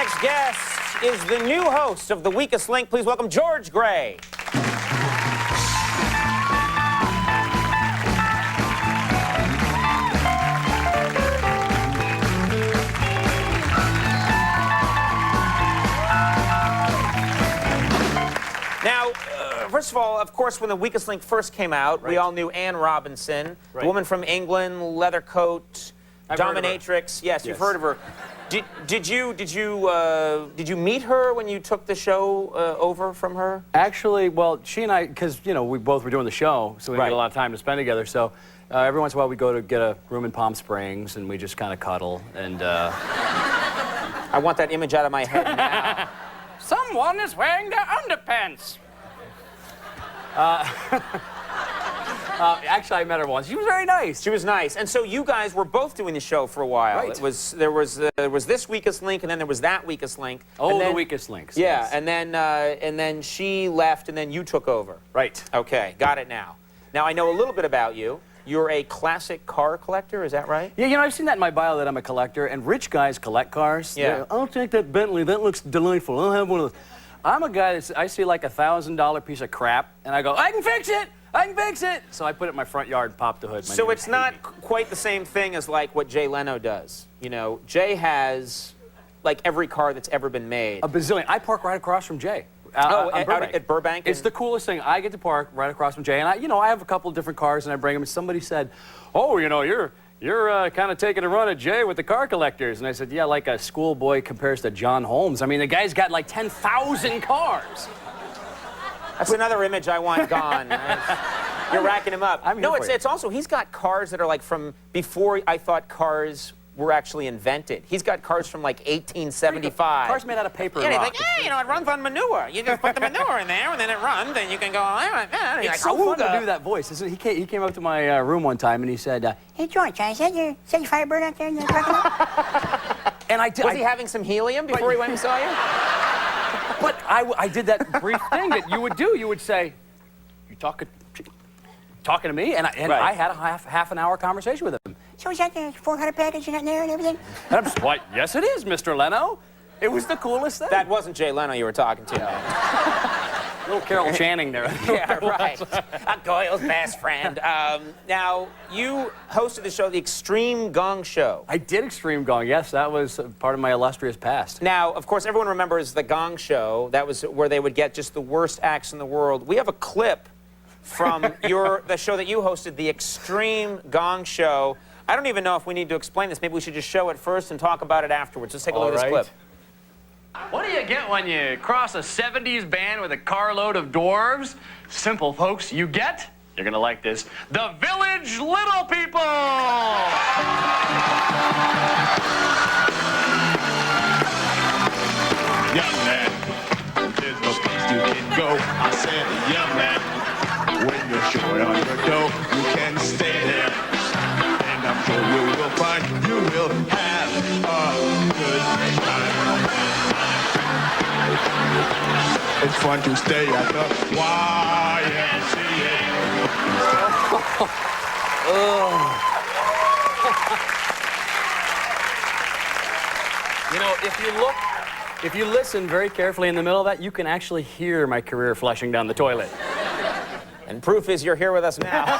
next guest is the new host of The Weakest Link. Please welcome George Gray. Now, first of all, of course, when The Weakest Link first came out, we all knew Anne Robinson, the woman from England, leather coat, dominatrix. Yes, you've heard of her. Did you meet her when you took the show over from her? Actually, well, she and I, because we both were doing the show, so we had a lot of time to spend together. So every once in a while, we go to get a room in Palm Springs, and we just kind of cuddle. And I want that image out of my head now. Someone is wearing their underpants. Actually, I met her once. She was very nice. She was nice. And so you guys were both doing the show for a while. Right. There was this Weakest Link, and then there was that Weakest Link. Oh, the Weakest Links. Yeah, yes. and then she left, and then you took over. Right. Okay, got it now. Now I know a little bit about you. You're a classic car collector, is that right? Yeah, I've seen that in my bio that I'm a collector, and rich guys collect cars. Yeah. I'll take that Bentley. That looks delightful. I'll have one of those. I'm a guy that I see like a $1,000 piece of crap, and I go, I can fix it. I can fix it. So I put it in my front yard and pop the hood. So it's not quite the same thing as like what Jay Leno does. You know, Jay has like every car that's ever been made. A bazillion. I park right across from Jay. Out at Burbank? It's the coolest thing. I get to park right across from Jay, and I have a couple of different cars, and I bring them. And somebody said, "Oh, you're kind of taking a run at Jay with the car collectors." And I said, "Yeah, like a schoolboy compares to John Holmes. I mean, the guy's got like 10,000 cars." That's another image I want gone. You're racking him up. No, it's also, he's got cars that are like from before I thought cars were actually invented. He's got cars from like 1875. Cars made out of paper. Yeah, and he's rock. like, hey, it runs on manure. You just put the manure in there, and then it runs, and you can go. It's like, so fun to do that voice. He came up to my room one time and he said, "Hey George, I said you Firebird out there in the parking lot." And Was he having some helium before he went and saw you? But I did that brief thing that you would do. You would say, "You talking to me?" And I had a half an hour conversation with him. So is that the 400 package in there and everything? And I'm just like, yes, it is, Mr. Leno. It was the coolest thing. That wasn't Jay Leno you were talking to. Little Carol Channing there. Yeah, right. Goyle's best friend. Now, you hosted the show, The Extreme Gong Show. I did Extreme Gong, yes. That was part of my illustrious past. Now, of course, everyone remembers The Gong Show. That was where they would get just the worst acts in the world. We have a clip from the show that you hosted, The Extreme Gong Show. I don't even know if we need to explain this. Maybe we should just show it first and talk about it afterwards. Let's take a look at this clip. What do you get when you cross a 70s band with a carload of dwarves? Simple, folks. You're gonna like this, the Village Little People! Young man, there's no place you can go. I said, young man, when you're short on your dough, you can stay there. And I'm sure you will find you will have a good time. It's fun to stay at the YMCA. If you listen very carefully in the middle of that, you can actually hear my career flushing down the toilet. And proof is you're here with us now.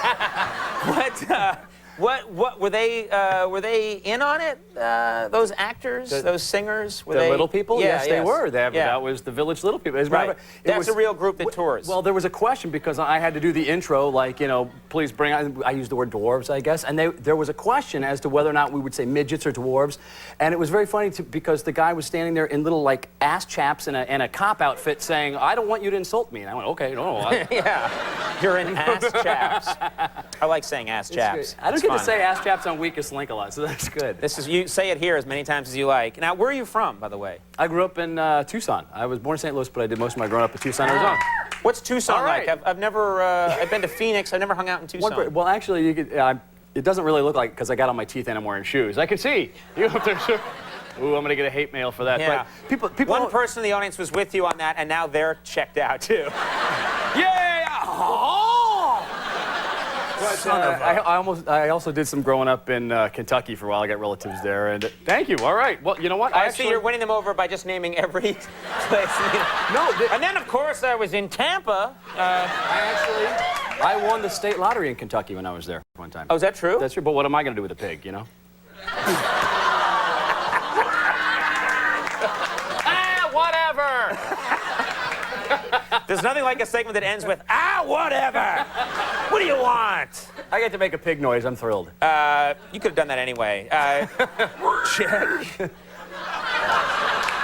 What were they in on it? Those actors, those singers, The Little People? Yeah, yes, they were. That was the Village Little People. Right. That's a real group that tours. Well, there was a question because I had to do the intro, like, please bring out, I used the word dwarves, I guess, and there was a question as to whether or not we would say midgets or dwarves, and it was very funny because the guy was standing there in little, like, ass chaps and a cop outfit saying, "I don't want you to insult me," and I went, "Okay, no." Yeah, you're in ass chaps. I like saying ass chaps. I don't get to say ass chaps on Weakest Link a lot, so that's good. You say it here as many times as you like. Now, where are you from, by the way? I grew up in Tucson. I was born in St. Louis, but I did most of my growing up in Tucson, Arizona. What's Tucson like? I've never, I've been to Phoenix. I've never hung out in Tucson. Well, actually, it doesn't really look like because I got on my teeth and I'm wearing shoes. I can see. You up there, sure. Ooh, I'm gonna get a hate mail for that. Yeah. But people. One person in the audience was with you on that, and now they're checked out too. Yeah. Oh. I also did some growing up in Kentucky for a while. I got relatives there, and thank you. All right. Well, you know what? I see you're winning them over by just naming every place. No. And then, of course, I was in Tampa. I won the state lottery in Kentucky when I was there one time. Oh, is that true? That's true. But what am I going to do with a pig? You know? Whatever. There's nothing like a segment that ends with, whatever. What do you want? I get to make a pig noise. I'm thrilled. You could have done that anyway. Check.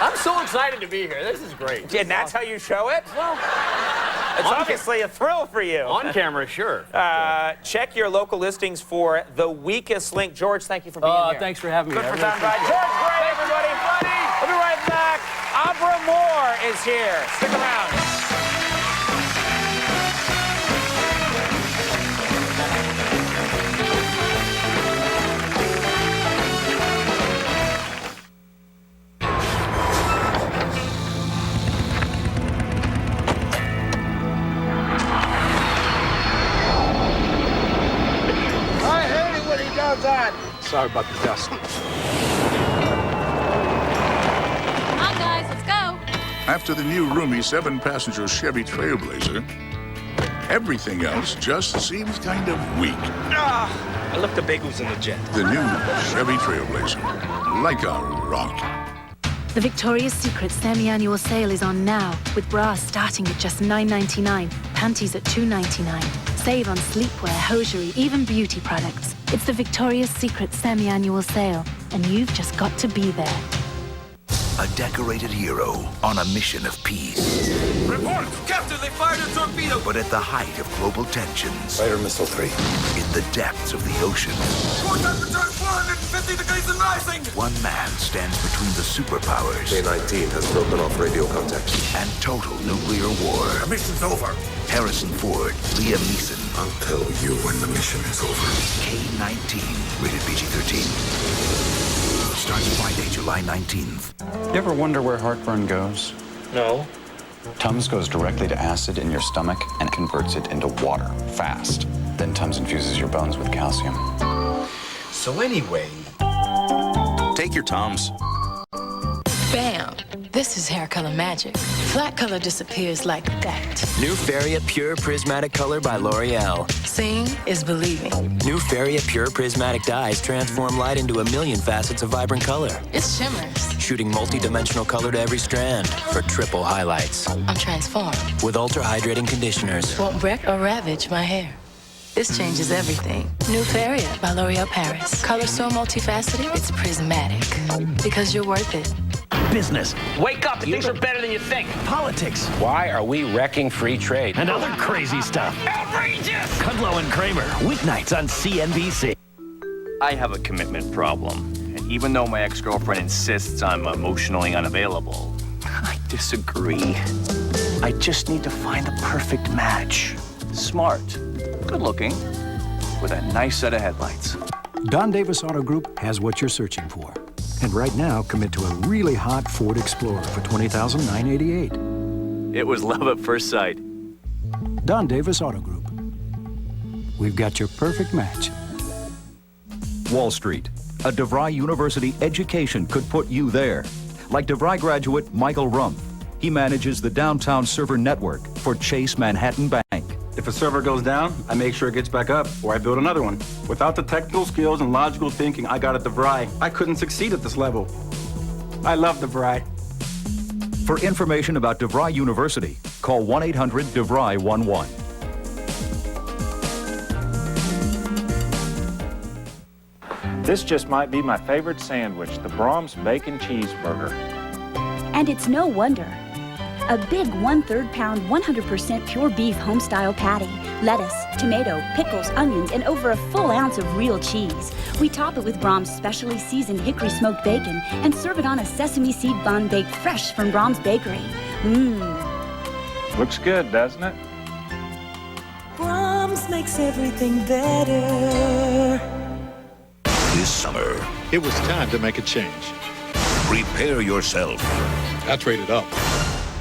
I'm so excited to be here. This is great. And that's how you show it? Well, it's obviously a thrill for you. On camera, sure. Check your local listings for The Weakest Link. George, thank you for being here. Thanks for having me. Good for time by. George, great, everybody. We'll be right back. Abra Moore is here. Stick around. Sorry about the dust. Come on, guys, let's go. After the new roomy 7-passenger Chevy Trailblazer, everything else just seems kind of weak. I left the bagels in the jet. The new Chevy Trailblazer, like a rock. The Victoria's Secret semi-annual sale is on now, with bras starting at just $9.99, panties at $2.99. Save on sleepwear, hosiery, even beauty products. It's the Victoria's Secret semi-annual sale, and you've just got to be there. A decorated hero on a mission of peace. Report! Captain, they fired a torpedo! But at the height of global tensions. Fire Missile 3. In the depths of the ocean. Core temperature 450 degrees and rising! One man stands between the superpowers. K-19 has broken off radio contact. And total nuclear war. The mission's over. Harrison Ford, Liam Neeson. I'll tell you when the mission is over. K-19, rated PG-13. Starts Friday, July 19th. You ever wonder where heartburn goes? No. Tums goes directly to acid in your stomach and converts it into water fast. Then Tums infuses your bones with calcium. So anyway... Take your Tums. Bam! This is hair color magic. Flat color disappears like that. New Feria Pure Prismatic Color by L'Oreal. Seeing is believing. New Feria Pure Prismatic dyes transform light into a million facets of vibrant color. It shimmers. Shooting multi-dimensional color to every strand for triple highlights. I'm transformed. With ultra-hydrating conditioners. Won't wreck or ravage my hair. This changes everything. New Feria by L'Oreal Paris. Color so multifaceted, it's prismatic. Because you're worth it. Business. Wake up, things are better than you think. Politics. Why are we wrecking free trade? And other crazy stuff. Outrageous! Kudlow and Kramer, weeknights on CNBC. I have a commitment problem. And even though my ex-girlfriend insists I'm emotionally unavailable, I disagree. I just need to find the perfect match. Smart, good-looking, with a nice set of headlights. Don Davis Auto Group has what you're searching for. And right now, commit to a really hot Ford Explorer for $20,988. It was love at first sight. Don Davis Auto Group. We've got your perfect match. Wall Street. A DeVry University education could put you there. Like DeVry graduate Michael Rumpf. He manages the downtown server network for Chase Manhattan Bank. If a server goes down, I make sure it gets back up, or I build another one. Without the technical skills and logical thinking I got at DeVry, I couldn't succeed at this level. I love DeVry. For information about DeVry University, call 1-800-DeVry-11. This just might be my favorite sandwich, the Brahms Bacon Cheeseburger. And it's no wonder. A big 1/3 pound, 100% pure beef home-style patty, lettuce, tomato, pickles, onions, and over a full ounce of real cheese. We top it with Brahms' specially seasoned hickory smoked bacon and serve it on a sesame seed bun baked fresh from Brahms Bakery. Mmm. Looks good, doesn't it? Brahms makes everything better. This summer, it was time to make a change. Prepare yourself. I traded up.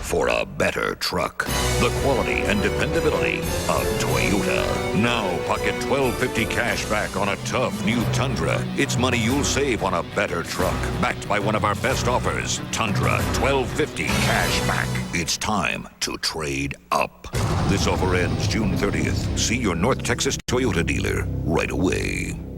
For a better truck. The quality and dependability of Toyota. Now pocket $12.50 cash back on a tough new Tundra. It's money you'll save on a better truck. Backed by one of our best offers. Tundra, $12.50 cash back. It's time to trade up. This offer ends June 30th. See your North Texas Toyota dealer right away.